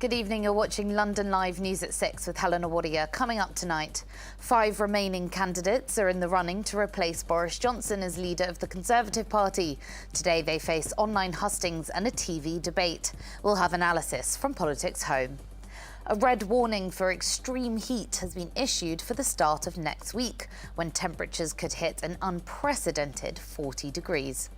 Good evening, you're watching London Live News at 6 with Helena Warrior. Coming up tonight, 5 remaining candidates are in the running to replace Boris Johnson as leader of the Conservative Party. Today they face online hustings and a TV debate. We'll have analysis from Politics Home. A red warning for extreme heat has been issued for the start of next week, when temperatures could hit an unprecedented 40 degrees.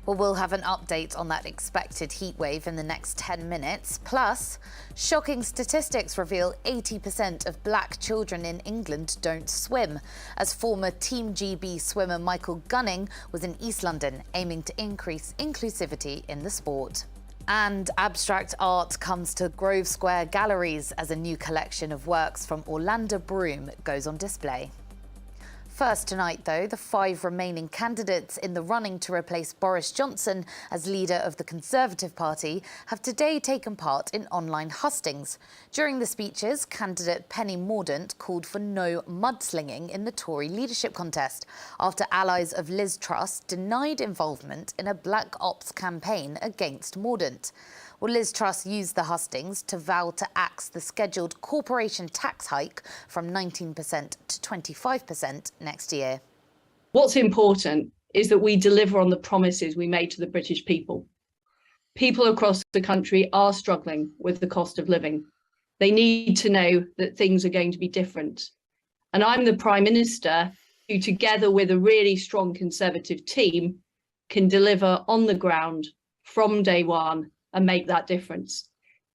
Well, we'll have an update on that expected heat wave in the next 10 minutes. Plus, shocking statistics reveal 80% of black children in England don't swim, as former Team GB swimmer Michael Gunning was in East London aiming to increase inclusivity in the sport. And abstract art comes to Grove Square Galleries as a new collection of works from Orlando Broom goes on display. First tonight, though, the 5 remaining candidates in the running to replace Boris Johnson as leader of the Conservative Party have today taken part in online hustings. During the speeches, candidate Penny Mordaunt called for no mudslinging in the Tory leadership contest after allies of Liz Truss denied involvement in a black ops campaign against Mordaunt. Well, Liz Truss used the hustings to vow to axe the scheduled corporation tax hike from 19% to 25% next year. What's important is that we deliver on the promises we made to the British people. People across the country are struggling with the cost of living. They need to know that things are going to be different. And I'm the Prime Minister who, together with a really strong Conservative team, can deliver on the ground from day one and make that difference.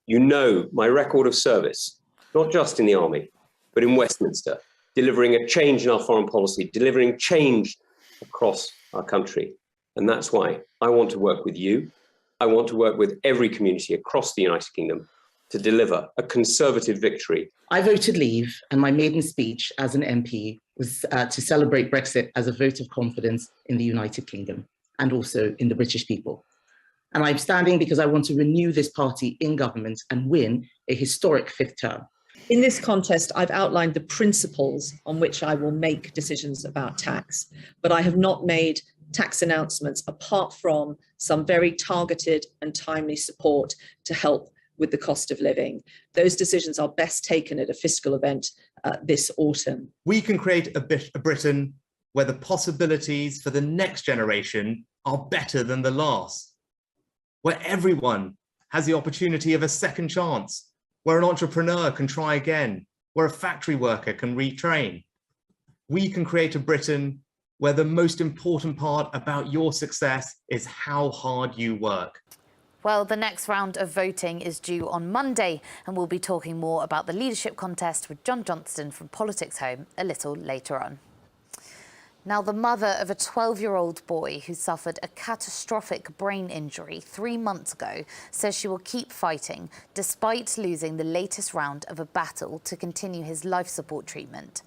You know my record of service, not just in the army, but in Westminster, delivering a change in our foreign policy, delivering change across our country. And that's why I want to work with you. I want to work with every community across the United Kingdom to deliver a Conservative victory. I voted leave, and my maiden speech as an MP was to celebrate Brexit as a vote of confidence in the United Kingdom and also in the British people. And I'm standing because I want to renew this party in government and win a historic 5th term. In this contest, I've outlined the principles on which I will make decisions about tax, but I have not made tax announcements apart from some very targeted and timely support to help with the cost of living. Those decisions are best taken at a fiscal event this autumn. We can create a Britain where the possibilities for the next generation are better than the last, where everyone has the opportunity of a second chance, where an entrepreneur can try again, where a factory worker can retrain. We can create a Britain where the most important part about your success is how hard you work. Well, the next round of voting is due on Monday, and we'll be talking more about the leadership contest with John Johnston from Politics Home a little later on. Now, the mother of a 12-year-old boy who suffered a catastrophic brain injury 3 months ago says she will keep fighting despite losing the latest round of a battle to continue his life support treatment.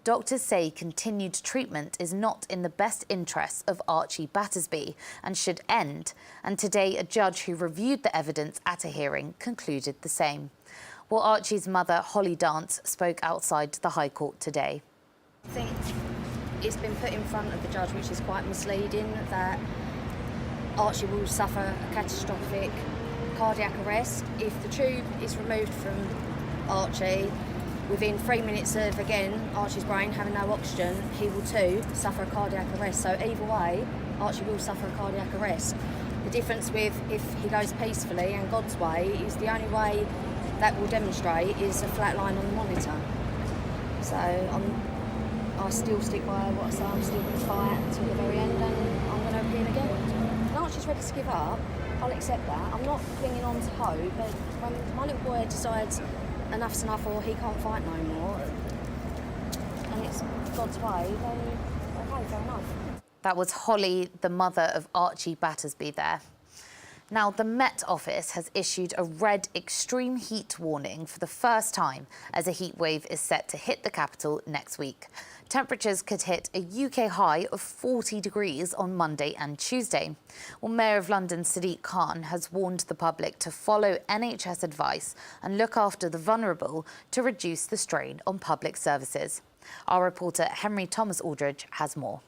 Doctors say continued treatment is not in the best interests of Archie Battersby and should end. And today, a judge who reviewed the evidence at a hearing concluded the same. Well, Archie's mother, Holly Dance, spoke outside the High Court today. I think it's been put in front of the judge, which is quite misleading, that Archie will suffer a catastrophic cardiac arrest. If the tube is removed from Archie, within 3 minutes of, again, Archie's brain having no oxygen, he will too suffer a cardiac arrest. So either way, Archie will suffer a cardiac arrest. The difference with if he goes peacefully and God's way is the only way that will demonstrate is a flat line on the monitor. So I still stick by what I say. I'm still going to fight until the very end, and I'm going to appeal again. When Archie's ready to give up, I'll accept that. I'm not clinging on to hope, but when my little boy decides enough's enough or he can't fight no more, and it's God's way, then okay, fair enough. That was Holly, the mother of Archie Battersby there. Now, the Met Office has issued a red extreme heat warning for the first time as a heat wave is set to hit the capital next week. Temperatures could hit a UK high of 40 degrees on Monday and Tuesday. Well, Mayor of London Sadiq Khan has warned the public to follow NHS advice and look after the vulnerable to reduce the strain on public services. Our reporter Henry Thomas Aldridge has more.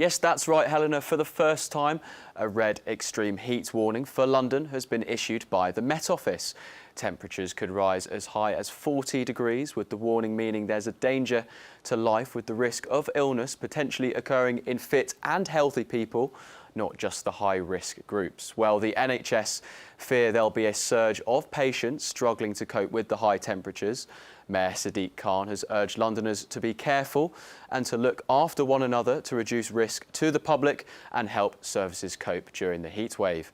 Yes, that's right, Helena. For the first time, a red extreme heat warning for London has been issued by the Met Office. Temperatures could rise as high as 40 degrees, with the warning meaning there's a danger to life with the risk of illness potentially occurring in fit and healthy people, not just the high-risk groups. Well, the NHS fear there'll be a surge of patients struggling to cope with the high temperatures. Mayor Sadiq Khan has urged Londoners to be careful and to look after one another to reduce risk to the public and help services cope during the heat wave.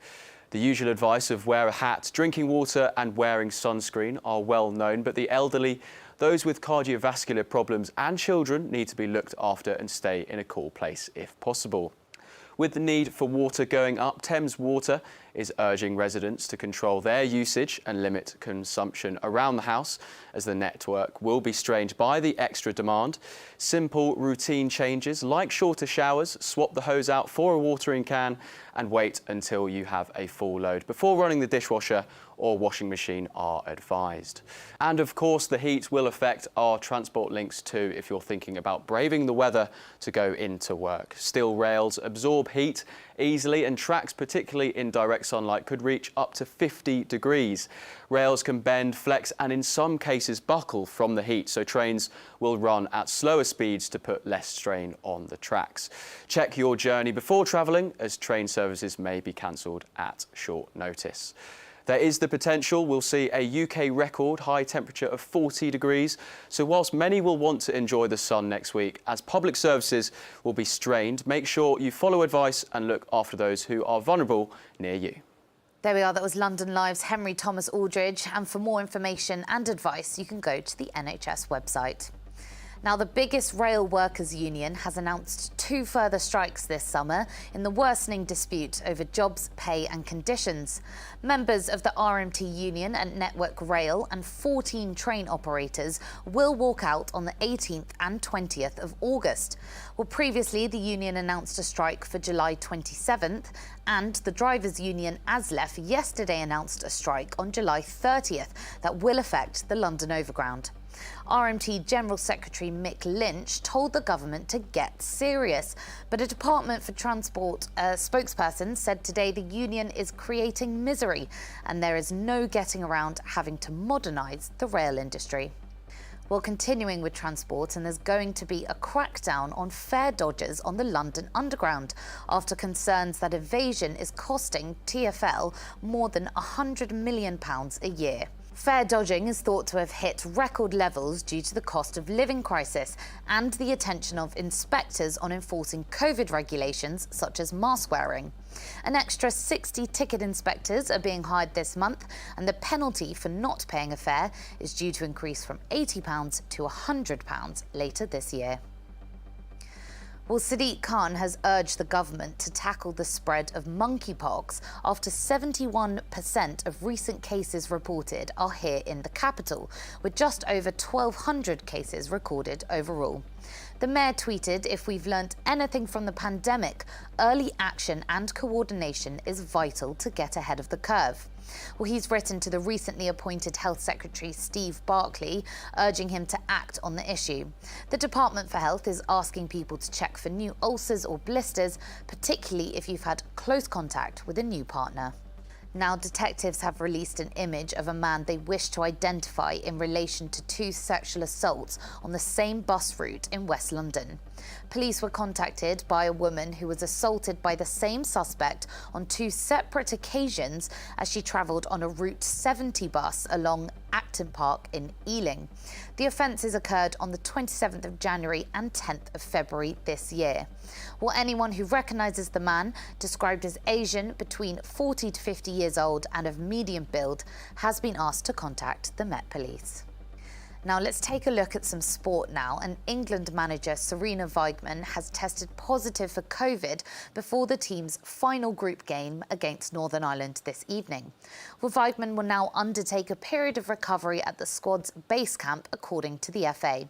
The usual advice of wear a hat, drinking water and wearing sunscreen are well known, but the elderly, those with cardiovascular problems and children need to be looked after and stay in a cool place if possible. With the need for water going up, Thames Water is urging residents to control their usage and limit consumption around the house, as the network will be strained by the extra demand. Simple routine changes like shorter showers, swap the hose out for a watering can and wait until you have a full load before running the dishwasher or washing machine are advised. And of course, the heat will affect our transport links too if you're thinking about braving the weather to go into work. Steel rails absorb heat easily, and tracks, particularly in direct sunlight, could reach up to 50 degrees. Rails can bend, flex and in some cases buckle from the heat, so trains will run at slower speeds to put less strain on the tracks. Check your journey before travelling, as train services may be cancelled at short notice. There is the potential we'll see a UK record high temperature of 40 degrees. So whilst many will want to enjoy the sun next week, as public services will be strained, make sure you follow advice and look after those who are vulnerable near you. There we are. That was London Live's Henry Thomas Aldridge. And for more information and advice, you can go to the NHS website. Now, the biggest rail workers' union has announced 2 further strikes this summer in the worsening dispute over jobs, pay and conditions. Members of the RMT union and Network Rail and 14 train operators will walk out on the 18th and 20th of August. Well, previously, the union announced a strike for July 27th, and the drivers' union ASLEF yesterday announced a strike on July 30th that will affect the London Overground. RMT General Secretary Mick Lynch told the government to get serious, but a Department for Transport spokesperson said today the union is creating misery and there is no getting around having to modernise the rail industry. Well, continuing with transport, and there's going to be a crackdown on fare dodgers on the London Underground after concerns that evasion is costing TfL more than £100 million a year. Fare dodging is thought to have hit record levels due to the cost of living crisis and the attention of inspectors on enforcing COVID regulations such as mask wearing. An extra 60 ticket inspectors are being hired this month, and the penalty for not paying a fare is due to increase from £80 to £100 later this year. Well, Sadiq Khan has urged the government to tackle the spread of monkeypox after 71% of recent cases reported are here in the capital, with just over 1,200 cases recorded overall. The mayor tweeted, "If we've learnt anything from the pandemic, early action and coordination is vital to get ahead of the curve." Well, he's written to the recently appointed Health Secretary Steve Barclay, urging him to act on the issue. The Department for Health is asking people to check for new ulcers or blisters, particularly if you've had close contact with a new partner. Now, detectives have released an image of a man they wish to identify in relation to 2 sexual assaults on the same bus route in West London. Police were contacted by a woman who was assaulted by the same suspect on 2 separate occasions as she travelled on a Route 70 bus along Acton Park in Ealing. The offences occurred on the 27th of January and 10th of February this year. Well, anyone who recognises the man, described as Asian, between 40 to 50 years old and of medium build, has been asked to contact the Met Police. Now let's take a look at some sport now. And England manager Serena Weigmann has tested positive for COVID before the team's final group game against Northern Ireland this evening. Well, Weigmann will now undertake a period of recovery at the squad's base camp, according to the FA.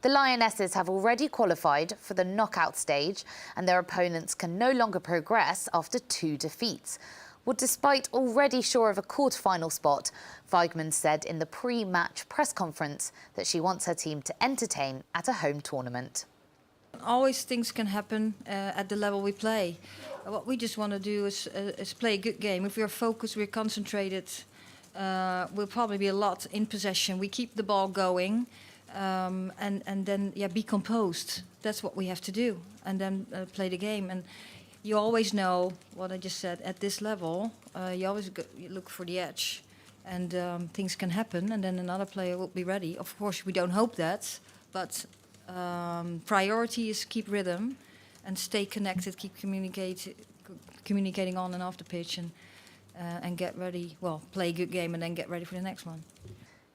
The Lionesses have already qualified for the knockout stage, and their opponents can no longer progress after 2 defeats. Well, despite already sure of a quarter-final spot, Weigmann said in the pre-match press conference that she wants her team to entertain at a home tournament. Always things can happen at the level we play. What we just want to do is play a good game. If we're focused, we're concentrated, we'll probably be a lot in possession. We keep the ball going, and then be composed. That's what we have to do, and then play the game. And you always know what I just said. At this level, you always you look for the edge, and things can happen, and then another player will be ready. Of course, we don't hope that, but priority is keep rhythm and stay connected, keep communicating on and off the pitch, and get ready. Well, play a good game and then get ready for the next one.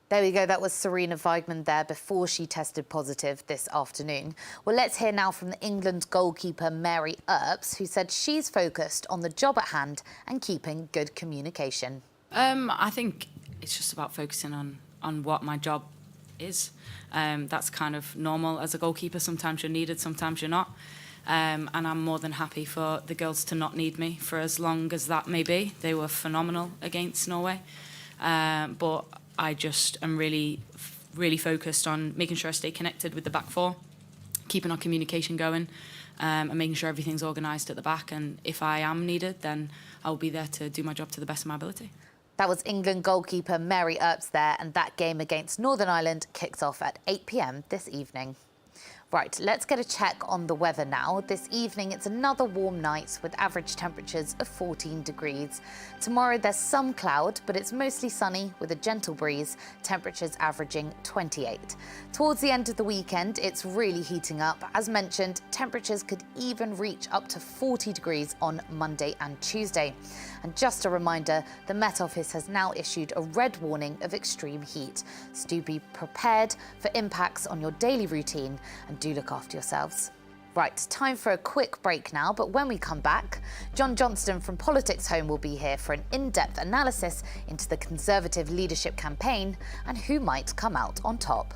There we go. That was Serena Weigmann there before she tested positive this afternoon. Well, let's hear now from the England goalkeeper Mary Earps, who said she's focused on the job at hand and keeping good communication. I think it's just about focusing on what my job is. That's kind of normal as a goalkeeper. Sometimes you're needed, sometimes you're not. And I'm more than happy for the girls to not need me for as long as that may be. They were phenomenal against Norway. But I just am really focused on making sure I stay connected with the back four, keeping our communication going, and making sure everything's organised at the back. And if I am needed, then I'll be there to do my job to the best of my ability. That was England goalkeeper Mary Earps there, and that game against Northern Ireland kicks off at 8 p.m. this evening. Right, let's get a check on the weather now. This evening, it's another warm night with average temperatures of 14 degrees. Tomorrow, there's some cloud, but it's mostly sunny with a gentle breeze, temperatures averaging 28. Towards the end of the weekend, it's really heating up. As mentioned, temperatures could even reach up to 40 degrees on Monday and Tuesday. And just a reminder, the Met Office has now issued a red warning of extreme heat. So do be prepared for impacts on your daily routine and do look after yourselves. Right, time for a quick break now, but when we come back, John Johnston from Politics Home will be here for an in-depth analysis into the Conservative leadership campaign and who might come out on top.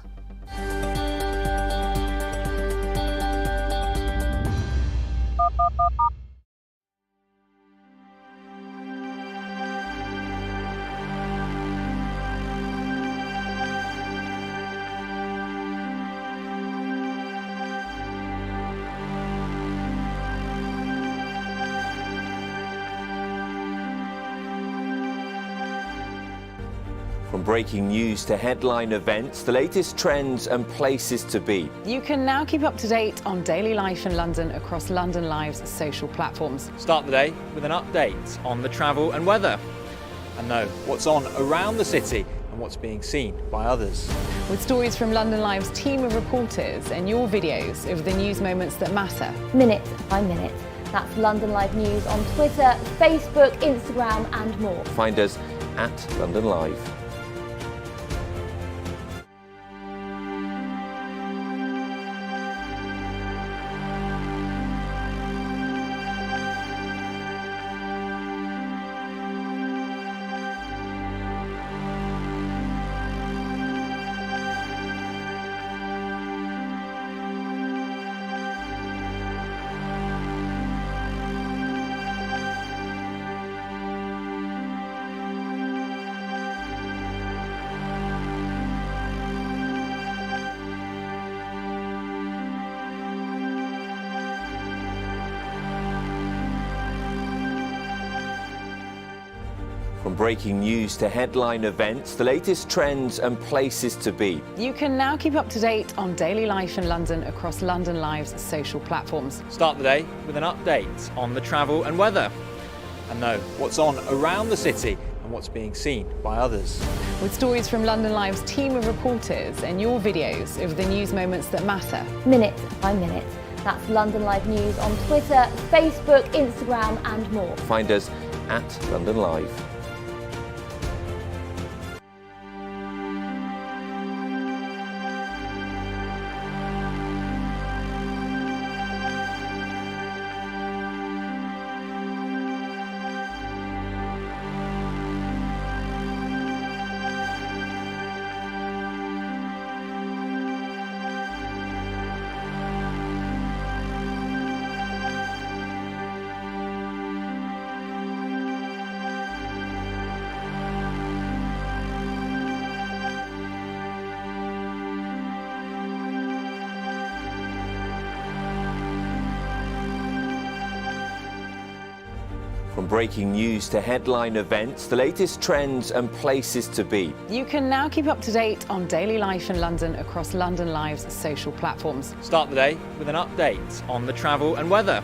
From breaking news to headline events, the latest trends and places to be. You can now keep up to date on daily life in London across London Live's social platforms. Start the day with an update on the travel and weather, and know what's on around the city and what's being seen by others. With stories from London Live's team of reporters and your videos of the news moments that matter. Minute by minute. That's London Live News on Twitter, Facebook, Instagram and more. Find us at London Live. From breaking news to headline events, the latest trends and places to be. You can now keep up to date on daily life in London across London Live's social platforms. Start the day with an update on the travel and weather, and know what's on around the city and what's being seen by others. With stories from London Live's team of reporters and your videos of the news moments that matter. Minute by minute. That's London Live News on Twitter, Facebook, Instagram and more. Find us at London Live. From breaking news to headline events, the latest trends and places to be. You can now keep up to date on daily life in London across London Live's social platforms. Start the day with an update on the travel and weather,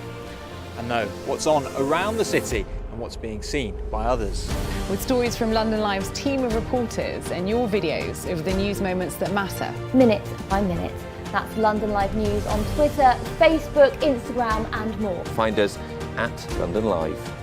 and know what's on around the city and what's being seen by others. With stories from London Live's team of reporters and your videos of the news moments that matter. Minute by minute. That's London Live News on Twitter, Facebook, Instagram and more. Find us at London Live.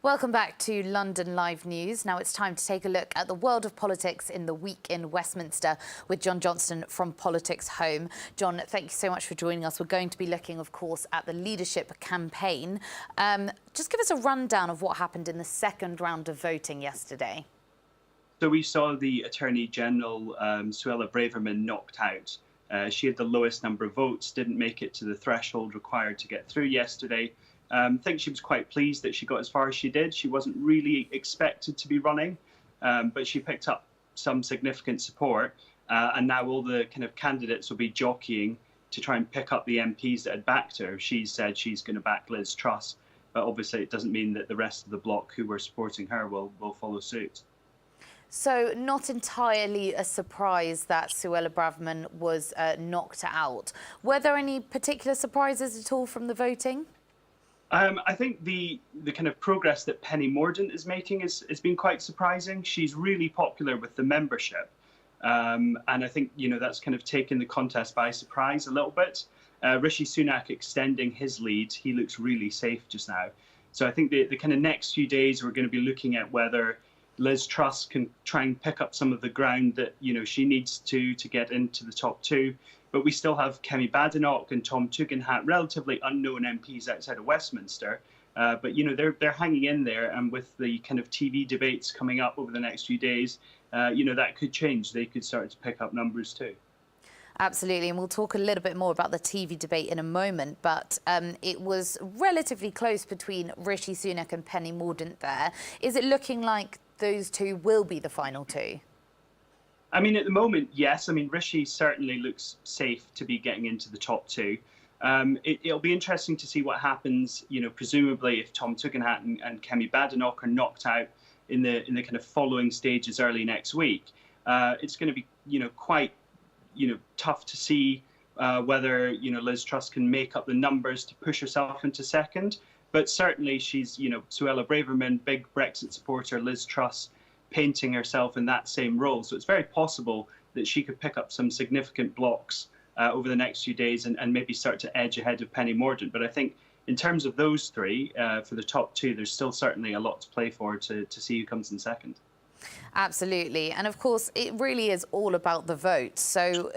Welcome back to London Live News. Now it's time to take a look at the world of politics in the week in Westminster with John Johnston from Politics Home. John, thank you so much for joining us. We're going to be looking, of course, at the leadership campaign. Just give us a rundown of what happened in the second round of voting yesterday. So we saw the Attorney General, Suella Braverman, knocked out. She had the lowest number of votes, didn't make it to the threshold required to get through yesterday. I think she was quite pleased that she got as far as she did. She wasn't really expected to be running, but she picked up some significant support. And now all the kind of candidates will be jockeying to try and pick up the MPs that had backed her. She said she's going to back Liz Truss, but obviously it doesn't mean that the rest of the bloc who were supporting her will follow suit. So not entirely a surprise that Suella Braverman was knocked out. Were there any particular surprises at all from the voting? I think the kind of progress that Penny Mordaunt is making has been quite surprising. She's really popular with the membership. And I think, that's kind of taken the contest by surprise a little bit. Rishi Sunak extending his lead, he looks really safe just now. So I think the kind of next few days we're going to be looking at whether Liz Truss can try and pick up some of the ground that, she needs to get into the top two. But we still have Kemi Badenoch and Tom Tugendhat, relatively unknown MPs outside of Westminster. But, they're hanging in there. And with the kind of TV debates coming up over the next few days, that could change. They could start to pick up numbers too. Absolutely. And we'll talk a little bit more about the TV debate in a moment. But it was relatively close between Rishi Sunak and Penny Mordaunt there. Is it looking like those two will be the final two? I mean, at the moment, yes. I mean, Rishi certainly looks safe to be getting into the top two. It'll be interesting to see what happens, presumably if Tom Tugendhat and Kemi Badenoch are knocked out in the kind of following stages early next week. It's going to be, quite, tough to see whether, Liz Truss can make up the numbers to push herself into second. But certainly she's, Suella Braverman, big Brexit supporter, Liz Truss, painting herself in that same role. So it's very possible that she could pick up some significant blocks over the next few days and maybe start to edge ahead of Penny Mordaunt. But I think in terms of those three, for the top two, there's still certainly a lot to play for to see who comes in second. Absolutely. And of course, it really is all about the vote. So,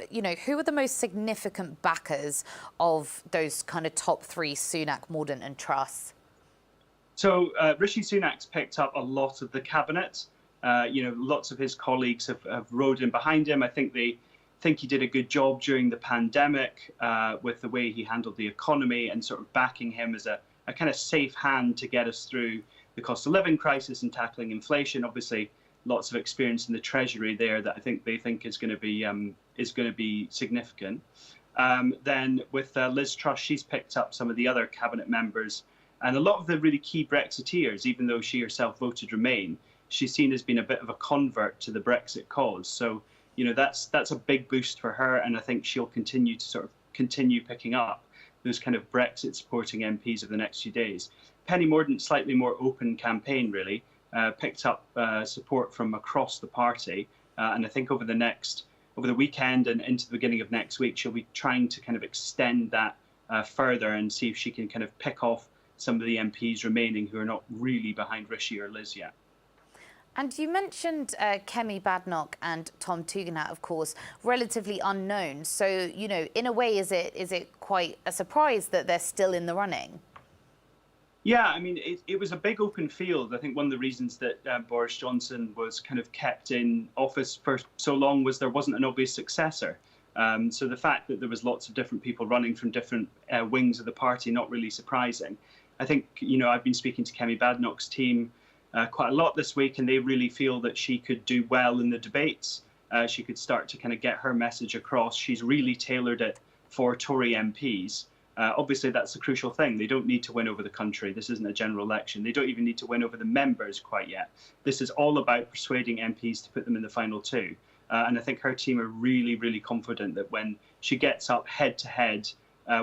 who are the most significant backers of those kind of top three, Sunak, Mordaunt and Truss? So Rishi Sunak's picked up a lot of the cabinet. Lots of his colleagues have rode in behind him. I think they think he did a good job during the pandemic with the way he handled the economy and sort of backing him as a kind of safe hand to get us through the cost of living crisis and tackling inflation. Obviously, lots of experience in the Treasury there that I think they think is going to be significant. Then with Liz Truss, she's picked up some of the other cabinet members and a lot of the really key Brexiteers, even though she herself voted Remain. She's seen as being a bit of a convert to the Brexit cause. So, that's a big boost for her. And I think she'll continue to continue picking up those kind of Brexit supporting MPs of the next few days. Penny Mordaunt, slightly more open campaign, really, picked up support from across the party. And I think over the weekend and into the beginning of next week, she'll be trying to kind of extend that further and see if she can kind of pick off some of the MPs remaining who are not really behind Rishi or Liz yet. And you mentioned Kemi Badenoch and Tom Tugendhat, of course, relatively unknown. So, in a way, is it quite a surprise that they're still in the running? Yeah, I mean, it was a big open field. I think one of the reasons that Boris Johnson was kind of kept in office for so long was there wasn't an obvious successor. So the fact that there was lots of different people running from different wings of the party, not really surprising. I think, I've been speaking to Kemi Badenoch's team quite a lot this week, and they really feel that she could do well in the debates. She could start to kind of get her message across. She's really tailored it for Tory MPs. Obviously, that's the crucial thing. They don't need to win over the country. This isn't a general election. They don't even need to win over the members quite yet. This is all about persuading MPs to put them in the final two. And I think her team are really, really confident that when she gets up head to head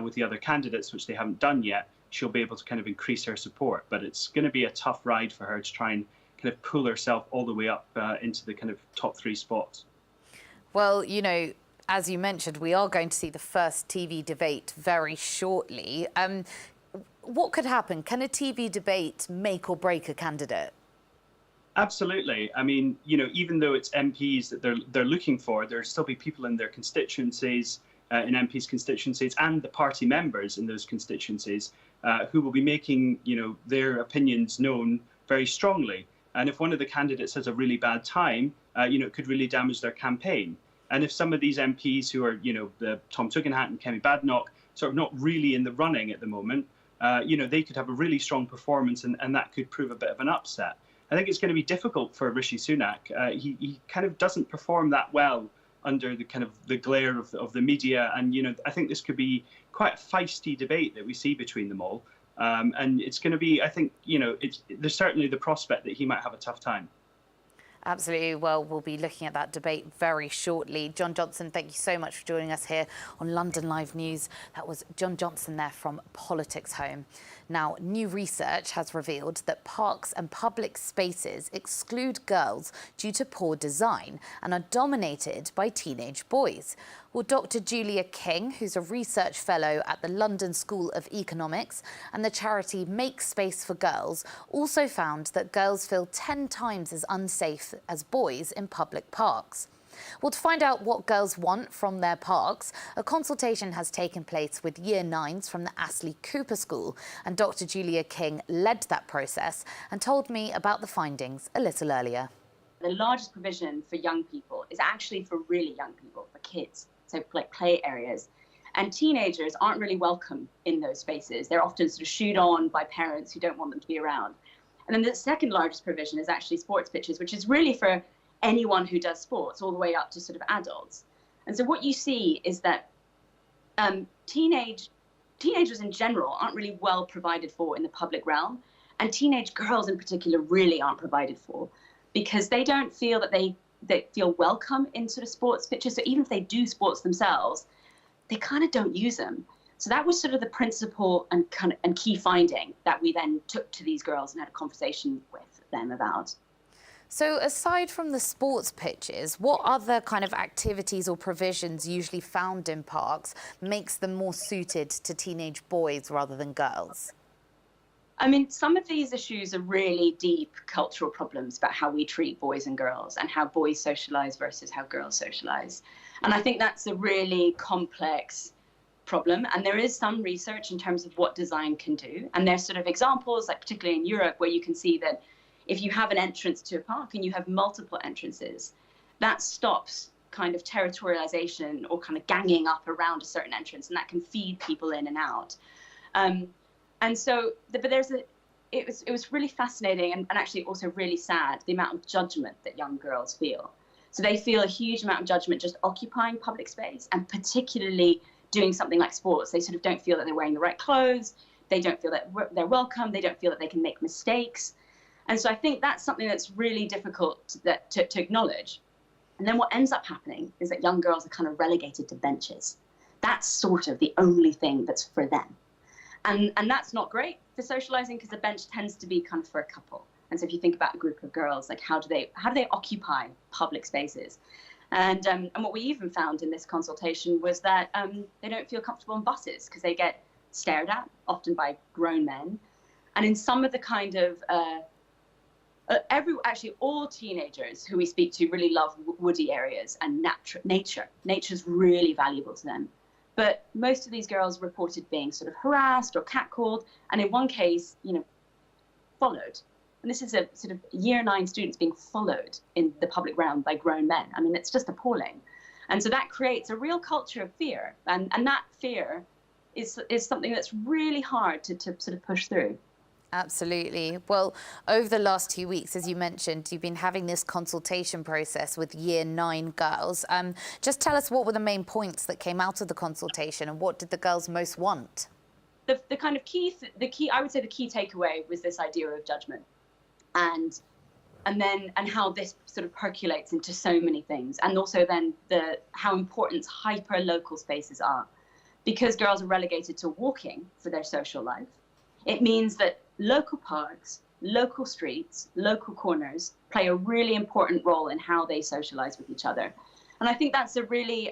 with the other candidates, which they haven't done yet, she'll be able to kind of increase her support. But it's going to be a tough ride for her to try and kind of pull herself all the way up into the kind of top 3 spots. Well, as you mentioned, we are going to see the first TV debate very shortly. What could happen? Can a TV debate make or break a candidate? Absolutely. I mean, even though it's MPs that they're looking for, there'll still be people in their constituencies, in MPs' constituencies, and the party members in those constituencies who will be making, their opinions known very strongly. And if one of the candidates has a really bad time, it could really damage their campaign. And if some of these MPs who are, the Tom Tugendhat and Kemi Badenoch, sort of not really in the running at the moment, they could have a really strong performance, and that could prove a bit of an upset. I think it's going to be difficult for Rishi Sunak. He kind of doesn't perform that well under the kind of the glare of the media, and I think this could be quite a feisty debate that we see between them all. And it's going to be, I think, there's certainly the prospect that he might have a tough time. Absolutely. Well, we'll be looking at that debate very shortly. John Johnson, thank you so much for joining us here on London Live News. That was John Johnson there from Politics Home. Now, new research has revealed that parks and public spaces exclude girls due to poor design and are dominated by teenage boys. Well, Dr. Julia King, who's a research fellow at the London School of Economics and the charity Make Space for Girls, also found that girls feel 10 times as unsafe as boys in public parks. Well, to find out what girls want from their parks, a consultation has taken place with Year 9s from the Astley Cooper School, and Dr. Julia King led that process and told me about the findings a little earlier. The largest provision for young people is actually for really young people, for kids. So like play areas, and teenagers aren't really welcome in those spaces. They're often sort of shooed on by parents who don't want them to be around. And then the second largest provision is actually sports pitches, which is really for anyone who does sports, all the way up to sort of adults. And so what you see is that teenagers in general aren't really well provided for in the public realm, and teenage girls in particular really aren't provided for, because they don't feel that they feel welcome in sort of sports pitches. So even if they do sports themselves, they kind of don't use them. So that was sort of the principal and key finding that we then took to these girls and had a conversation with them about. So aside from the sports pitches, what other kind of activities or provisions usually found in parks makes them more suited to teenage boys rather than girls? I mean, some of these issues are really deep cultural problems about how we treat boys and girls and how boys socialize versus how girls socialize. And I think that's a really complex problem. And there is some research in terms of what design can do. And there's sort of examples, like particularly in Europe, where you can see that if you have an entrance to a park and you have multiple entrances, that stops kind of territorialization or kind of ganging up around a certain entrance, and that can feed people in and out. And so, but it was really fascinating and actually also really sad, the amount of judgment that young girls feel. So they feel a huge amount of judgment just occupying public space, and particularly doing something like sports. They sort of don't feel that they're wearing the right clothes. They don't feel that they're welcome. They don't feel that they can make mistakes. And so I think that's something that's really difficult to acknowledge. And then what ends up happening is that young girls are kind of relegated to benches. That's sort of the only thing that's for them. And that's not great for socializing, because the bench tends to be kind of for a couple. And so if you think about a group of girls, like how do they occupy public spaces? And what we even found in this consultation was that they don't feel comfortable in buses because they get stared at, often by grown men. And in some of the kind of actually all teenagers who we speak to really love woody areas and nature. Nature's really valuable to them. But most of these girls reported being sort of harassed or catcalled, and in one case, followed. And this is a sort of Year 9 students being followed in the public realm by grown men. I mean, it's just appalling. And so that creates a real culture of fear. And that fear is something that's really hard to sort of push through. Absolutely. Well, over the last 2 weeks, as you mentioned, you've been having this consultation process with Year 9 girls. Just tell us, what were the main points that came out of the consultation, and what did the girls most want? The kind of key, I would say the key takeaway was this idea of judgment, and how this sort of percolates into so many things, and also then how important hyper local spaces are, because girls are relegated to walking for their social life. It means that local parks, local streets, local corners play a really important role in how they socialize with each other. And I think that's a really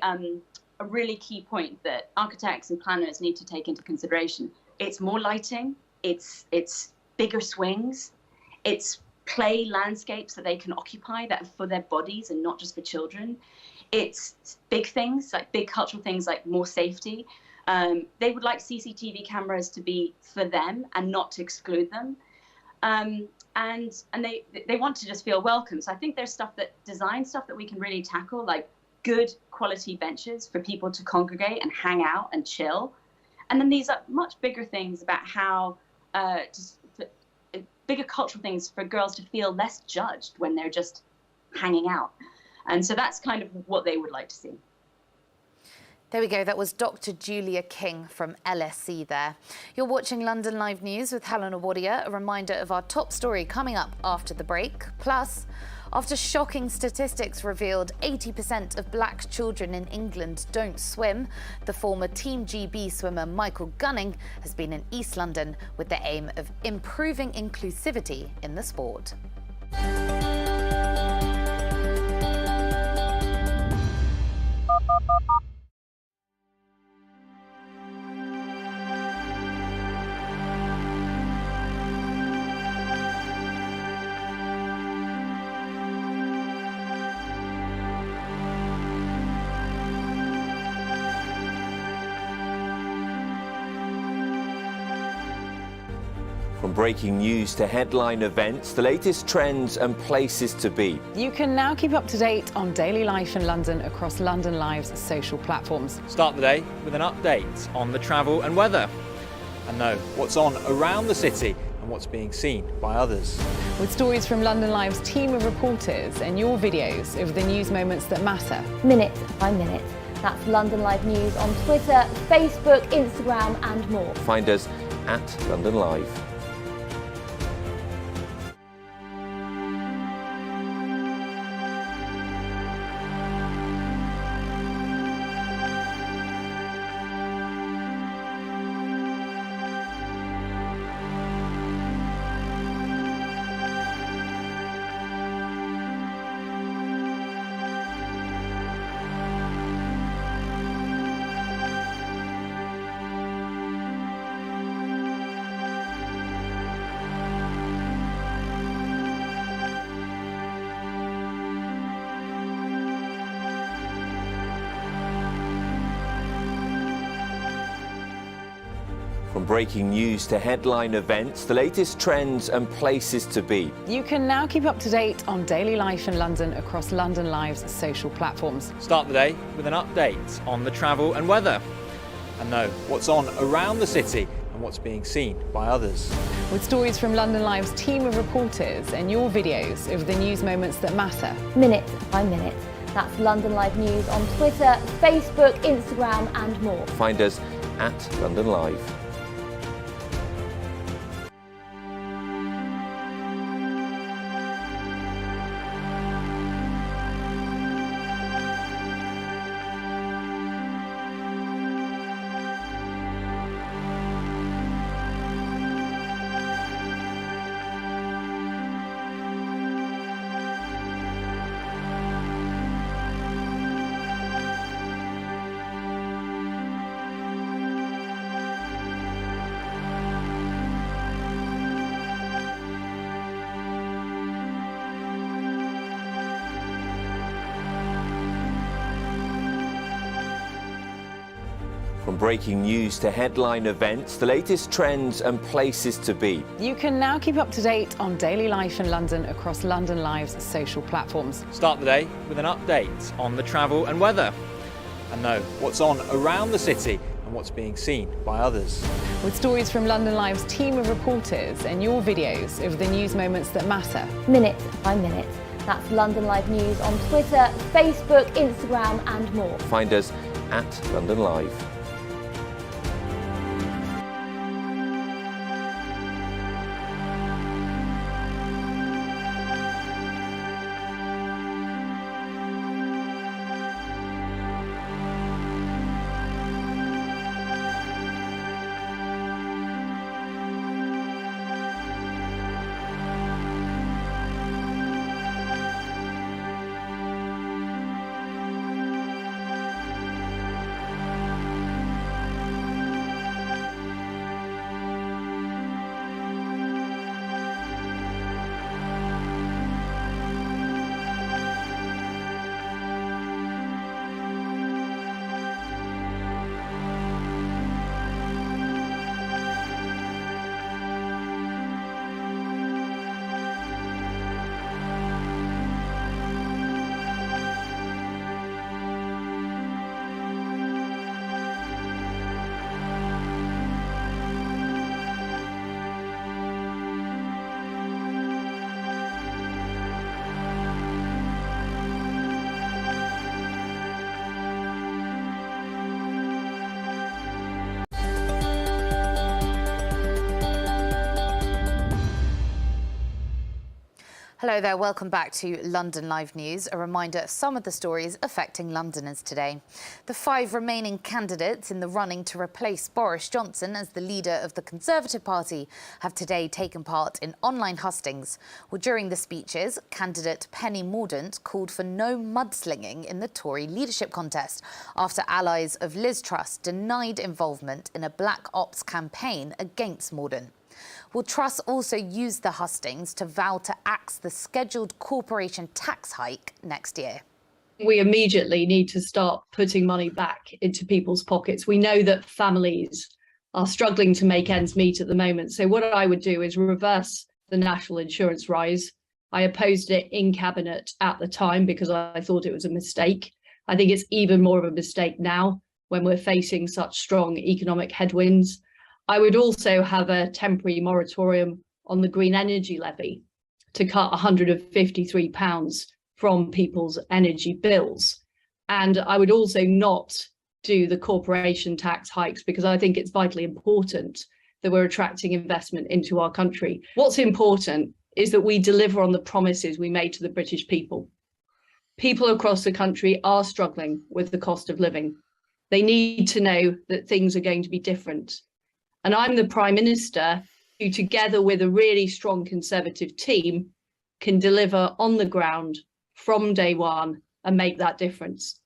key point that architects and planners need to take into consideration. It's more lighting, it's bigger swings, it's play landscapes that they can occupy that are for their bodies and not just for children. It's big things, like big cultural things like more safety. They would like CCTV cameras to be for them and not to exclude them. And they want to just feel welcome. So I think there's design stuff that we can really tackle, like good quality benches for people to congregate and hang out and chill. And then these are much bigger things about how, bigger cultural things for girls to feel less judged when they're just hanging out. And so that's kind of what they would like to see. There we go. That was Dr. Julia King from LSE there. You're watching London Live News with Helena Warrior. A reminder of our top story coming up after the break. Plus, after shocking statistics revealed 80% of black children in England don't swim, the former Team GB swimmer Michael Gunning has been in East London with the aim of improving inclusivity in the sport. From breaking news to headline events, the latest trends and places to be. You can now keep up to date on daily life in London across London Live's social platforms. Start the day with an update on the travel and weather, and know what's on around the city and what's being seen by others. With stories from London Live's team of reporters and your videos of the news moments that matter. Minute by minute. That's London Live News on Twitter, Facebook, Instagram and more. Find us at London Live. From breaking news to headline events, the latest trends and places to be. You can now keep up to date on daily life in London across London Live's social platforms. Start the day with an update on the travel and weather, and know what's on around the city and what's being seen by others. With stories from London Live's team of reporters and your videos of the news moments that matter. Minute by minute. That's London Live News on Twitter, Facebook, Instagram and more. Find us at London Live. breaking news to headline events, the latest trends and places to be. You can now keep up to date on daily life in London across London Live's social platforms. Start the day with an update on the travel and weather, and know what's on around the city and what's being seen by others. With stories from London Live's team of reporters and your videos of the news moments that matter. Minute by minute. That's London Live News on Twitter, Facebook, Instagram and more. Find us at London Live. Hello there, welcome back to London Live News. A reminder of some of the stories affecting Londoners today. The 5 remaining candidates in the running to replace Boris Johnson as the leader of the Conservative Party have today taken part in online hustings. Well, during the speeches, candidate Penny Mordaunt called for no mudslinging in the Tory leadership contest after allies of Liz Truss denied involvement in a black ops campaign against Mordaunt. Will Truss also use the hustings to vow to axe the scheduled corporation tax hike next year? We immediately need to start putting money back into people's pockets. We know that families are struggling to make ends meet at the moment. So what I would do is reverse the national insurance rise. I opposed it in cabinet at the time because I thought it was a mistake. I think it's even more of a mistake now when we're facing such strong economic headwinds. I would also have a temporary moratorium on the green energy levy to cut £153 from people's energy bills. And I would also not do the corporation tax hikes because I think it's vitally important that we're attracting investment into our country. What's important is that we deliver on the promises we made to the British people. People across the country are struggling with the cost of living. They need to know that things are going to be different. And I'm the Prime Minister who, together with a really strong Conservative team, can deliver on the ground from day one and make that difference.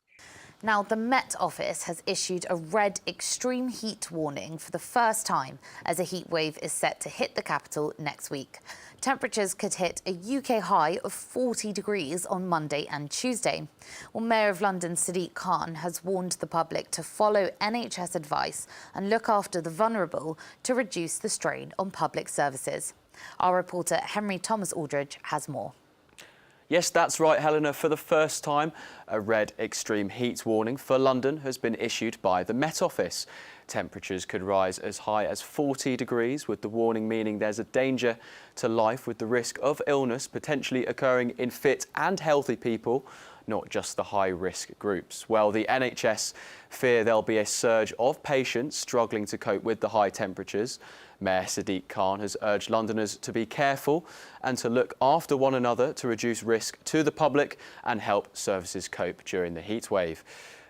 Now, the Met Office has issued a red extreme heat warning for the first time as a heat wave is set to hit the capital next week. Temperatures could hit a UK high of 40 degrees on Monday and Tuesday. Well, Mayor of London Sadiq Khan has warned the public to follow NHS advice and look after the vulnerable to reduce the strain on public services. Our reporter Henry Thomas Aldridge has more. Yes, that's right, Helena. For the first time, a red extreme heat warning for London has been issued by the Met Office. Temperatures could rise as high as 40 degrees, with the warning meaning there's a danger to life with the risk of illness potentially occurring in fit and healthy people, not just the high-risk groups. Well, the NHS fear there'll be a surge of patients struggling to cope with the high temperatures. Mayor Sadiq Khan has urged Londoners to be careful and to look after one another to reduce risk to the public and help services cope during the heat wave.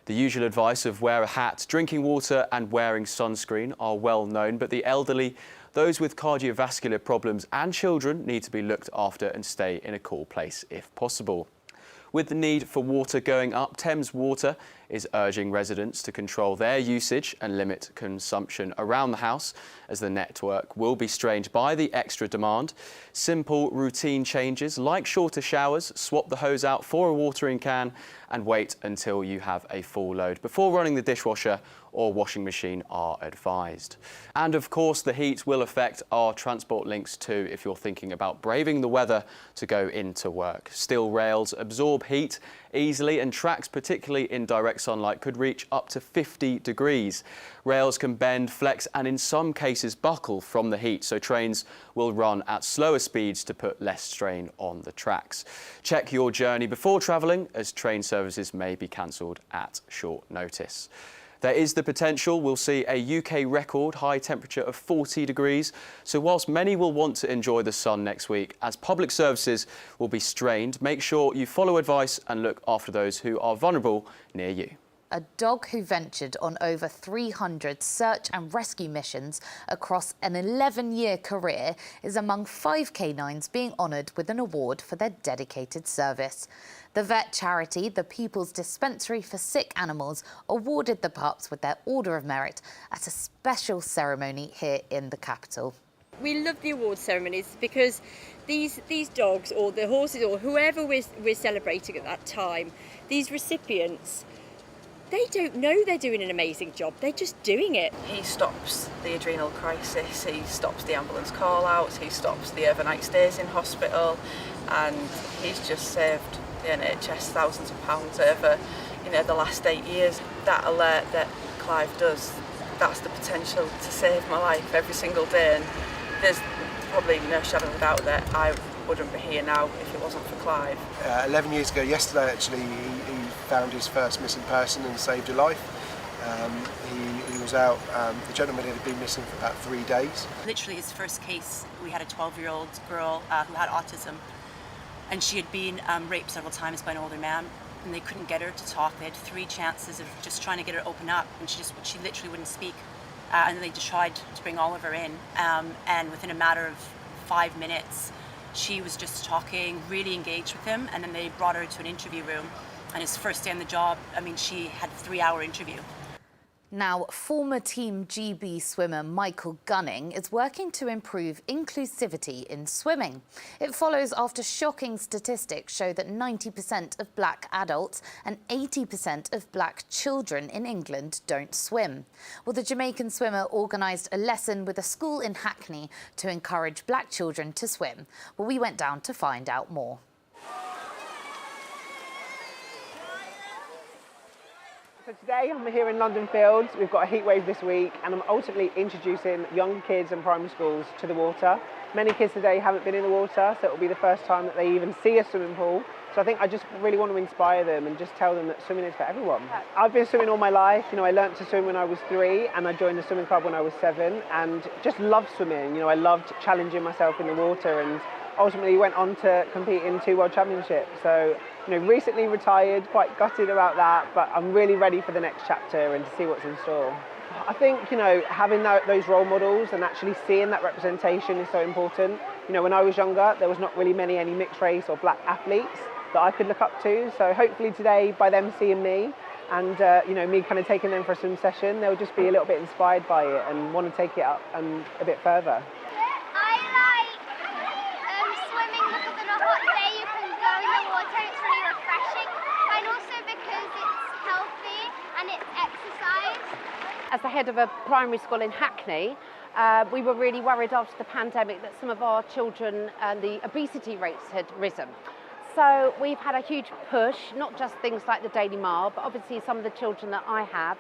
The usual advice of wear a hat, drinking water and wearing sunscreen are well known, but the elderly, those with cardiovascular problems and children need to be looked after and stay in a cool place if possible. With the need for water going up, Thames Water is urging residents to control their usage and limit consumption around the house, as the network will be strained by the extra demand. Simple routine changes like shorter showers, swap the hose out for a watering can and wait until you have a full load before running the dishwasher or washing machine are advised. And of course, the heat will affect our transport links too if you're thinking about braving the weather to go into work. Steel rails absorb heat easily, and tracks, particularly in direct sunlight, could reach up to 50 degrees. Rails can bend, flex and in some cases buckle from the heat, so trains will run at slower speeds to put less strain on the tracks. Check your journey before travelling, as train services may be cancelled at short notice. There is the potential we'll see a UK record high temperature of 40 degrees. So whilst many will want to enjoy the sun next week, as public services will be strained, make sure you follow advice and look after those who are vulnerable near you. A dog who ventured on over 300 search and rescue missions across an 11-year career is among 5 canines being honoured with an award for their dedicated service. The vet charity, the People's Dispensary for Sick Animals, awarded the pups with their Order of Merit at a special ceremony here in the capital. We love the award ceremonies because these dogs, or the horses, or whoever we're celebrating at that time, these recipients, they don't know they're doing an amazing job, they're just doing it. He stops the adrenal crisis, he stops the ambulance call-outs, he stops the overnight stays in hospital, and he's just saved the NHS thousands of pounds over, the last 8 years. That alert that Clive does, that's the potential to save my life every single day, and there's probably no shadow of a doubt that I wouldn't be here now if it wasn't for Clive. 11 years ago yesterday, actually, he found his first missing person and saved a life. He was out, the gentleman had been missing for about 3 days. Literally his first case, we had a 12-year-old girl who had autism, and she had been raped several times by an older man, and they couldn't get her to talk. They had 3 chances of just trying to get her to open up, and she literally wouldn't speak. And they just tried to bring Oliver in, and within a matter of 5 minutes, she was just talking, really engaged with him, and then they brought her to an interview room. And his first day on the job, she had a 3-hour interview. Now, former Team GB swimmer Michael Gunning is working to improve inclusivity in swimming. It follows after shocking statistics show that 90% of black adults and 80% of black children in England don't swim. Well, the Jamaican swimmer organised a lesson with a school in Hackney to encourage black children to swim. Well, we went down to find out more. So today I'm here in London Fields. We've got a heat wave this week, and I'm ultimately introducing young kids and primary schools to the water. Many kids today haven't been in the water, so it will be the first time that they even see a swimming pool. So I think I just really want to inspire them and just tell them that swimming is for everyone. I've been swimming all my life. I learnt to swim when I was 3, and I joined the swimming club when I was 7, and just loved swimming. I loved challenging myself in the water, and ultimately went on to compete in 2 World Championships. So, recently retired, quite gutted about that, but I'm really ready for the next chapter and to see what's in store. I think, having those role models and actually seeing that representation is so important. When I was younger, there was not really any mixed race or black athletes that I could look up to. So hopefully today, by them seeing me and, me kind of taking them for a swim session, they'll just be a little bit inspired by it and want to take it up and a bit further. As the head of a primary school in Hackney, we were really worried after the pandemic that some of our children and the obesity rates had risen. So we've had a huge push, not just things like the Daily Mile, but obviously some of the children that I have,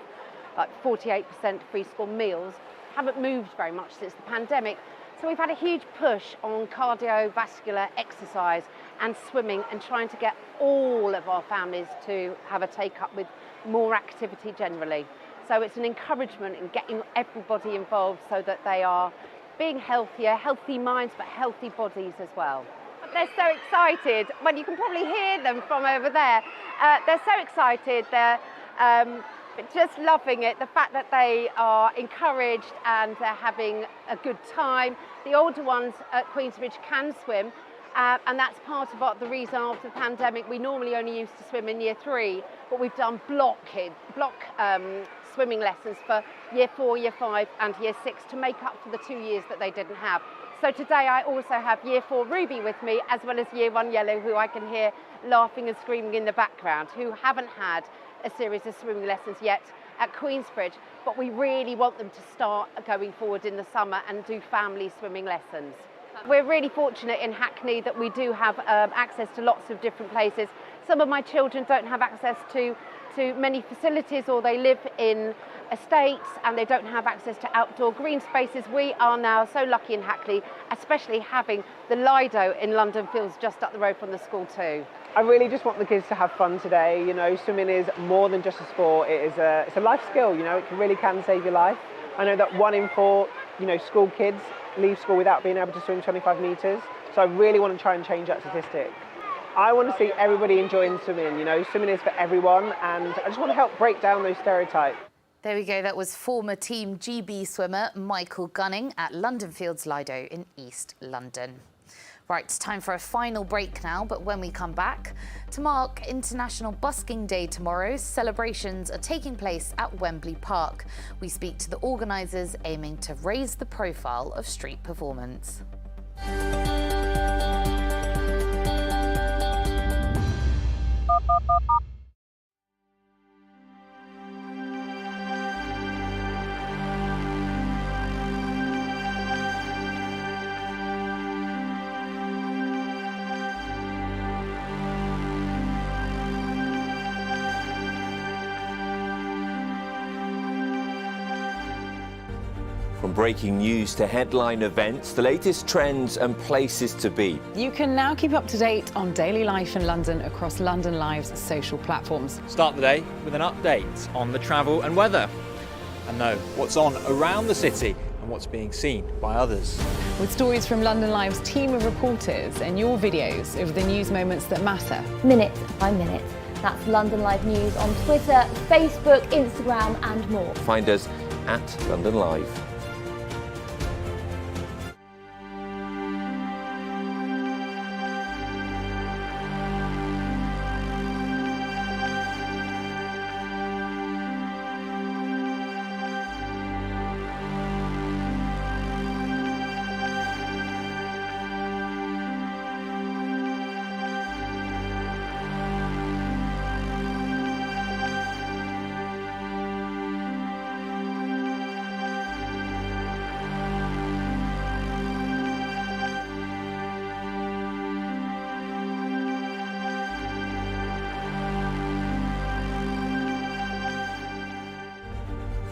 like 48% free school meals, haven't moved very much since the pandemic. So we've had a huge push on cardiovascular exercise and swimming, and trying to get all of our families to have a take-up with more activity generally. So it's an encouragement in getting everybody involved so that they are being healthier, healthy minds, but healthy bodies as well. They're so excited. Well, you can probably hear them from over there. They're so excited. They're just loving it. The fact that they are encouraged and they're having a good time. The older ones at Queensbridge can swim. And that's part of the reason after the pandemic we normally only used to swim in year 3, but we've done block swimming lessons for year 4, year 5 and year 6 to make up for the 2 years that they didn't have. So today I also have year 4 Ruby with me, as well as year 1 Yellow, who I can hear laughing and screaming in the background, who haven't had a series of swimming lessons yet at Queensbridge, but we really want them to start going forward in the summer and do family swimming lessons. We're really fortunate in Hackney that we do have access to lots of different places. Some of my children don't have access to many facilities, or they live in estates and they don't have access to outdoor green spaces. We are now so lucky in Hackney, especially having the Lido in London Fields just up the road from the school too. I really just want the kids to have fun today. You know, swimming is more than just a sport. It's a life skill. You know, it really can save your life. I know that 1 in 4, school kids leave school without being able to swim 25 metres. So I really want to try and change that statistic. I want to see everybody enjoying swimming. Swimming is for everyone, and I just want to help break down those stereotypes. There we go. That was former Team GB swimmer Michael Gunning at London Fields Lido in East London. Right, it's time for a final break now, but when we come back, to mark International Busking Day tomorrow, celebrations are taking place at Wembley Park. We speak to the organisers aiming to raise the profile of street performance. From breaking news to headline events, the latest trends and places to be. You can now keep up to date on daily life in London across London Live's social platforms. Start the day with an update on the travel and weather, and know what's on around the city and what's being seen by others. With stories from London Live's team of reporters and your videos of the news moments that matter. Minute by minute. That's London Live News on Twitter, Facebook, Instagram and more. Find us at London Live.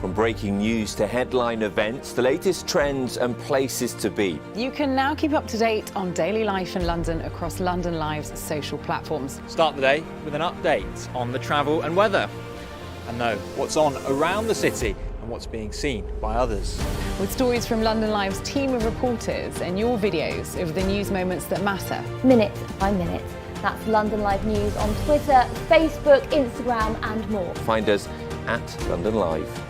From breaking news to headline events, the latest trends and places to be. You can now keep up to date on daily life in London across London Live's social platforms. Start the day with an update on the travel and weather, and know what's on around the city and what's being seen by others. With stories from London Live's team of reporters and your videos of the news moments that matter. Minute by minute. That's London Live News on Twitter, Facebook, Instagram and more. Find us at London Live.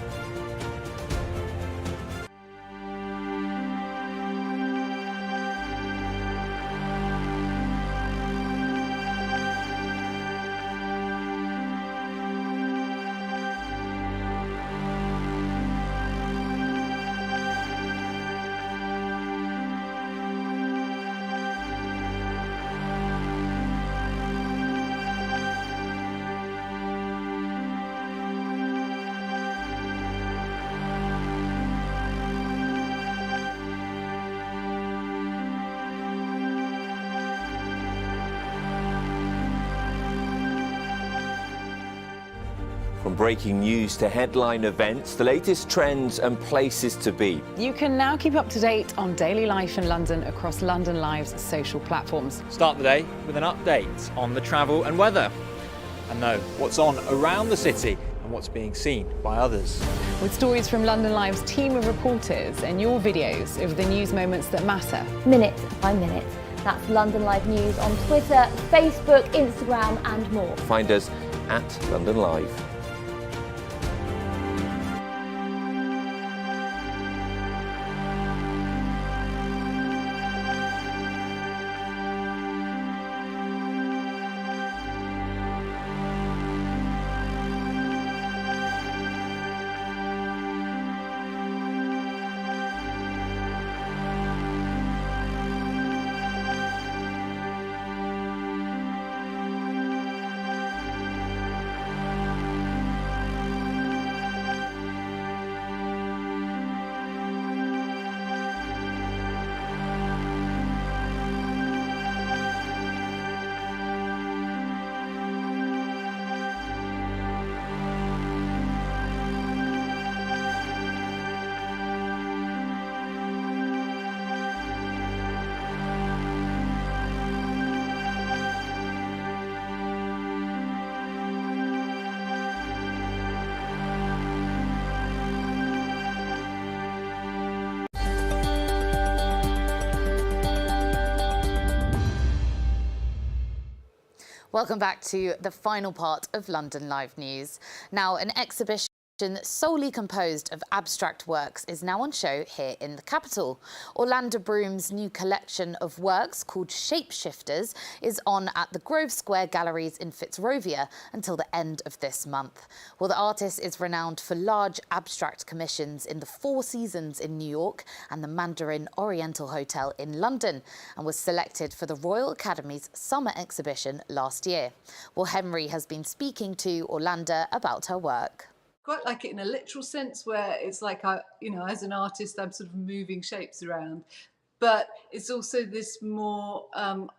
From breaking news to headline events, the latest trends and places to be. You can now keep up to date on daily life in London across London Live's social platforms. Start the day with an update on the travel and weather, and know what's on around the city and what's being seen by others. With stories from London Live's team of reporters and your videos of the news moments that matter. Minute by minute. That's London Live News on Twitter, Facebook, Instagram and more. Find us at London Live. Welcome back to the final part of London Live News. Now, an exhibition solely composed of abstract works is now on show here in the capital. Orlando Broom's new collection of works called Shapeshifters is on at the Grove Square Galleries in Fitzrovia until the end of this month. Well, the artist is renowned for large abstract commissions in the Four Seasons in New York and the Mandarin Oriental Hotel in London, and was selected for the Royal Academy's summer exhibition last year. Well, Henry has been speaking to Orlando about her work. Quite like it in a literal sense, where it's like as an artist, I'm sort of moving shapes around. But it's also this more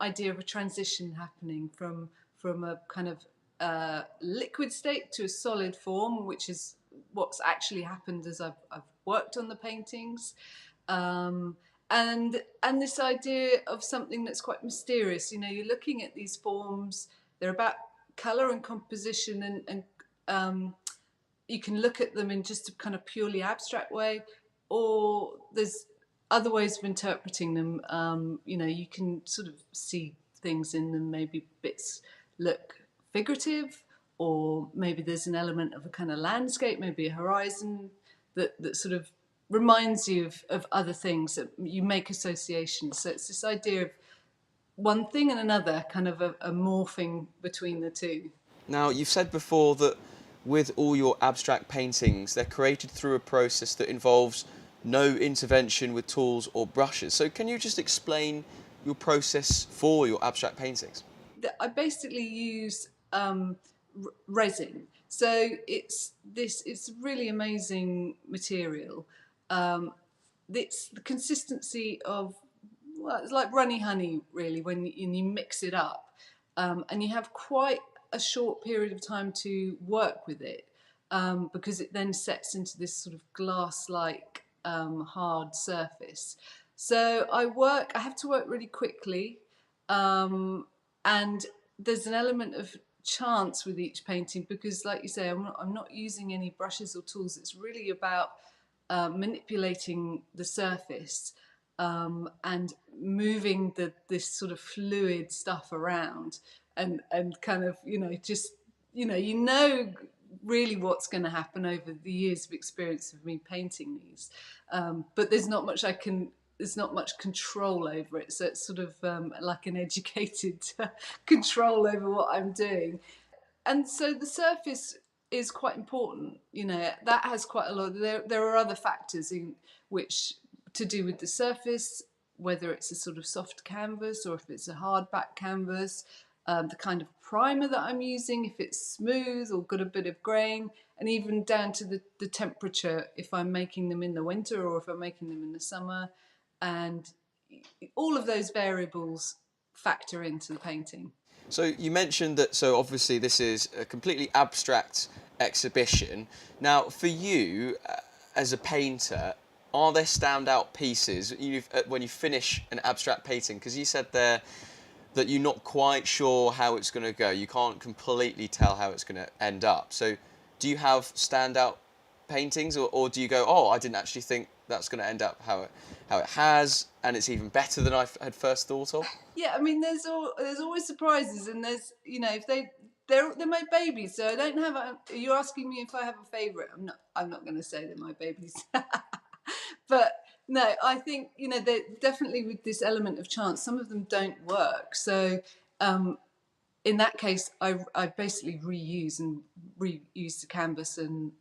idea of a transition happening from a kind of liquid state to a solid form, which is what's actually happened as I've worked on the paintings. And this idea of something that's quite mysterious. You're looking at these forms, they're about colour and composition, and you can look at them in just a kind of purely abstract way, or there's other ways of interpreting them. You can sort of see things in them, maybe bits look figurative, or maybe there's an element of a kind of landscape, maybe a horizon that sort of reminds you of other things, that you make associations. So it's this idea of one thing and another, kind of a morphing between the two. Now, you've said before that with all your abstract paintings, they're created through a process that involves no intervention with tools or brushes. So can you just explain your process for your abstract paintings? I basically use resin. So it's really amazing material. It's the consistency of, well, it's like runny honey, really, when you mix it up. And you have quite a short period of time to work with it, because it then sets into this sort of glass-like hard surface. So I have to work really quickly, and there's an element of chance with each painting, because, like you say, I'm not using any brushes or tools. It's really about manipulating the surface and moving this sort of fluid stuff around. And kind of, really what's going to happen over the years of experience of me painting these. But there's not much control over it. So it's sort of like an educated control over what I'm doing. And so the surface is quite important. That has quite a lot. There are other factors in which to do with the surface, whether it's a sort of soft canvas or if it's a hardback canvas. The kind of primer that I'm using, if it's smooth or got a bit of grain, and even down to the temperature, if I'm making them in the winter or if I'm making them in the summer. And all of those variables factor into the painting. So you mentioned that, so obviously this is a completely abstract exhibition. Now, for you, as a painter, are there standout pieces when you finish an abstract painting? Because you said there that you're not quite sure how it's going to go. You can't completely tell how it's going to end up. So do you have standout paintings, or do you go, oh, I didn't actually think that's going to end up how it has, and it's even better than I had first thought of? Yeah, I mean, there's always surprises, and there's, if they're my babies, so I don't have are you asking me if I have a favourite? I'm not going to say they're my babies. But no, I think, they're definitely with this element of chance. Some of them don't work. So in that case, I basically reuse the canvas and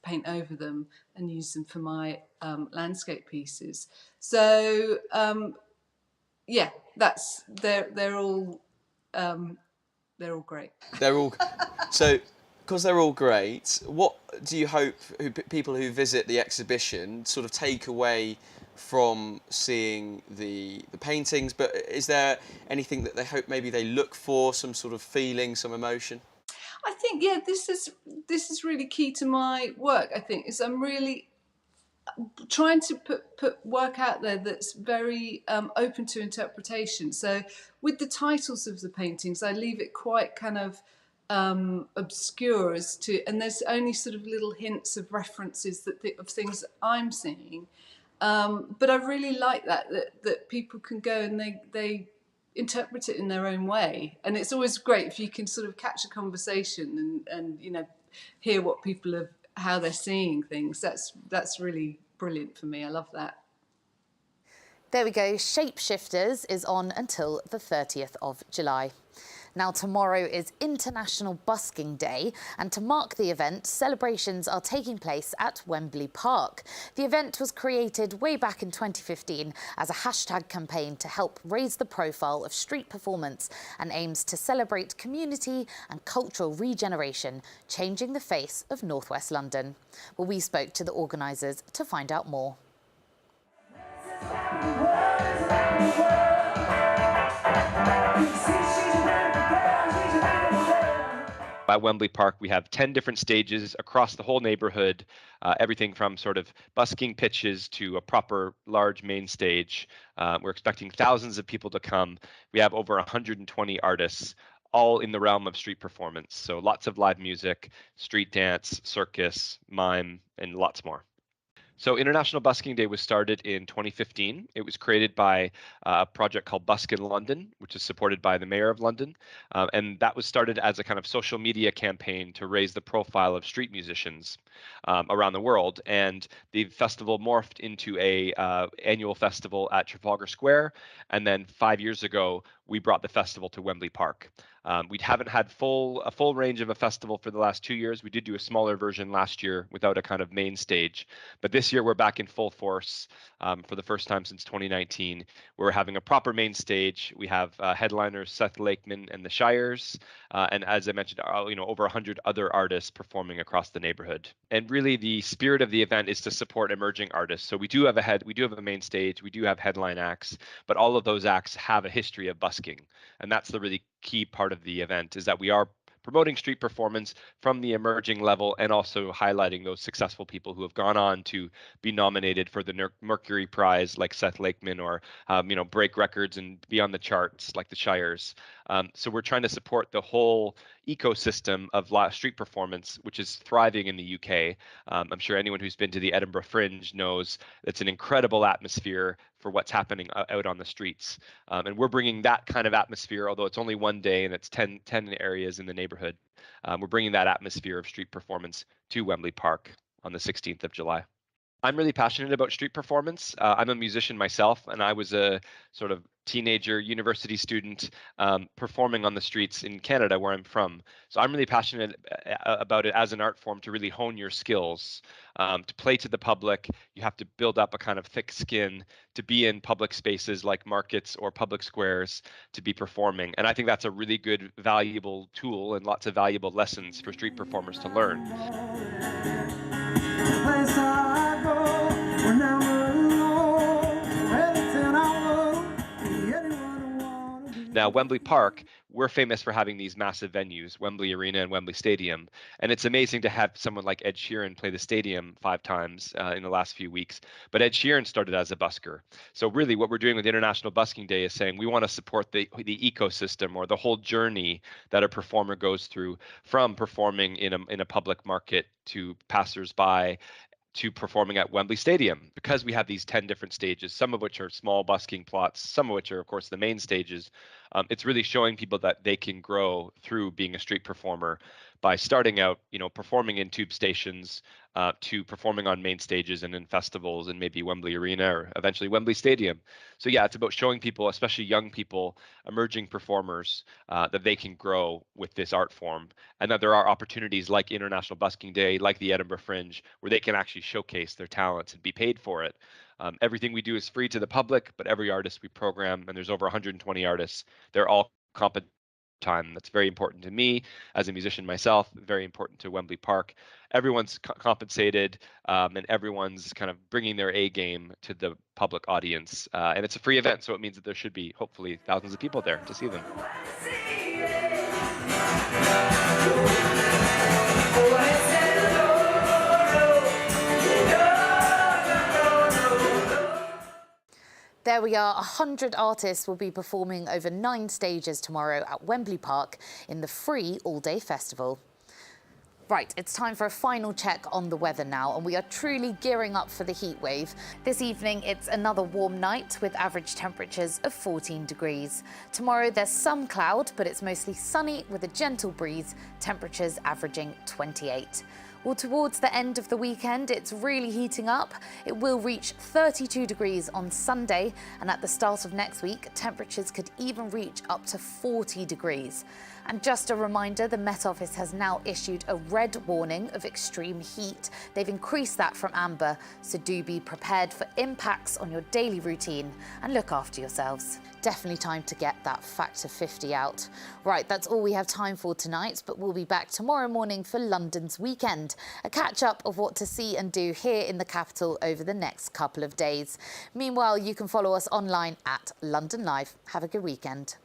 paint over them and use them for my landscape pieces. So yeah, they're all great. They're all so. Because they're all great, what do you hope people who visit the exhibition sort of take away from seeing the paintings? But is there anything that they hope maybe they look for, some sort of feeling, some emotion? I think, yeah, this is really key to my work. I think is I'm really trying to put work out there that's very open to interpretation. So with the titles of the paintings, I leave it quite kind of obscure as to, and there's only sort of little hints of references of things that I'm seeing. But I really like that people can go and interpret it in their own way. And it's always great if you can sort of catch a conversation and you know, hear what people are, how they're seeing things. That's really brilliant for me. I love that. There we go. Shapeshifters is on until the 30th of July. Now, tomorrow is International Busking Day, and to mark the event, celebrations are taking place at Wembley Park. The event was created way back in 2015 as a hashtag campaign to help raise the profile of street performance and aims to celebrate community and cultural regeneration, changing the face of North West London. Well, we spoke to the organisers to find out more. At Wembley Park, we have 10 different stages across the whole neighborhood, everything from sort of busking pitches to a proper large main stage. We're expecting thousands of people to come. We have over 120 artists, all in the realm of street performance. So lots of live music, street dance, circus, mime, and lots more. So International Busking Day was started in 2015. It was created by a project called Busking London, which is supported by the Mayor of London. And that was started as a kind of social media campaign to raise the profile of street musicians around the world. And the festival morphed into a annual festival at Trafalgar Square. And then 5 years ago, we brought the festival to Wembley Park. We haven't had a full range of a festival for the last 2 years. We did do a smaller version last year without a kind of main stage. But this year we're back in full force for the first time since 2019. We're having a proper main stage. We have headliners Seth Lakeman and the Shires. And as I mentioned, over 100 other artists performing across the neighborhood. And really the spirit of the event is to support emerging artists. So we do have a main stage, we do have headline acts, but all of those acts have a history of busking. And that's the really key part of the event, is that we are promoting street performance from the emerging level and also highlighting those successful people who have gone on to be nominated for the Mercury Prize, like Seth Lakeman, or break records and be on the charts like the Shires. So we're trying to support the whole ecosystem of street performance, which is thriving in the UK. I'm sure anyone who's been to the Edinburgh Fringe knows it's an incredible atmosphere for what's happening out on the streets. And we're bringing that kind of atmosphere, although it's only one day and it's 10 areas in the neighborhood. We're bringing that atmosphere of street performance to Wembley Park on the 16th of July. I'm really passionate about street performance. I'm a musician myself, and I was a sort of teenager university student performing on the streets in Canada, where I'm from. So I'm really passionate about it as an art form to really hone your skills. To play to the public, you have to build up a kind of thick skin to be in public spaces like markets or public squares to be performing. And I think that's a really good, valuable tool and lots of valuable lessons for street performers to learn. Now, Wembley Park, we're famous for having these massive venues, Wembley Arena and Wembley Stadium. And it's amazing to have someone like Ed Sheeran play the stadium 5 times in the last few weeks. But Ed Sheeran started as a busker. So really what we're doing with International Busking Day is saying we want to support the ecosystem, or the whole journey that a performer goes through, from performing in a public market to passersby, to performing at Wembley Stadium, because we have these 10 different stages, some of which are small busking plots, some of which are, of course, the main stages. It's really showing people that they can grow through being a street performer by starting out, performing in tube stations, to performing on main stages and in festivals and maybe Wembley Arena or eventually Wembley Stadium. So yeah, it's about showing people, especially young people, emerging performers, that they can grow with this art form, and that there are opportunities like International Busking Day, like the Edinburgh Fringe, where they can actually showcase their talents and be paid for it. Everything we do is free to the public, but every artist we program, and there's over 120 artists, they're all competent time. That's very important to me as a musician myself, very important to Wembley Park. Everyone's compensated, and everyone's kind of bringing their A game to the public audience. And it's a free event, so it means that there should be hopefully thousands of people there to see them. There we are. 100 artists will be performing over 9 stages tomorrow at Wembley Park in the free all-day festival. Right, it's time for a final check on the weather now, and we are truly gearing up for the heat wave. This evening, it's another warm night with average temperatures of 14 degrees. Tomorrow, there's some cloud, but it's mostly sunny with a gentle breeze, temperatures averaging 28. Well, towards the end of the weekend, it's really heating up. It will reach 32 degrees on Sunday, and at the start of next week, temperatures could even reach up to 40 degrees. And just a reminder, the Met Office has now issued a red warning of extreme heat. They've increased that from amber, so do be prepared for impacts on your daily routine and look after yourselves. Definitely time to get that factor 50 out. Right, that's all we have time for tonight, but we'll be back tomorrow morning for London's weekend. A catch-up of what to see and do here in the capital over the next couple of days. Meanwhile, you can follow us online at London Live. Have a good weekend.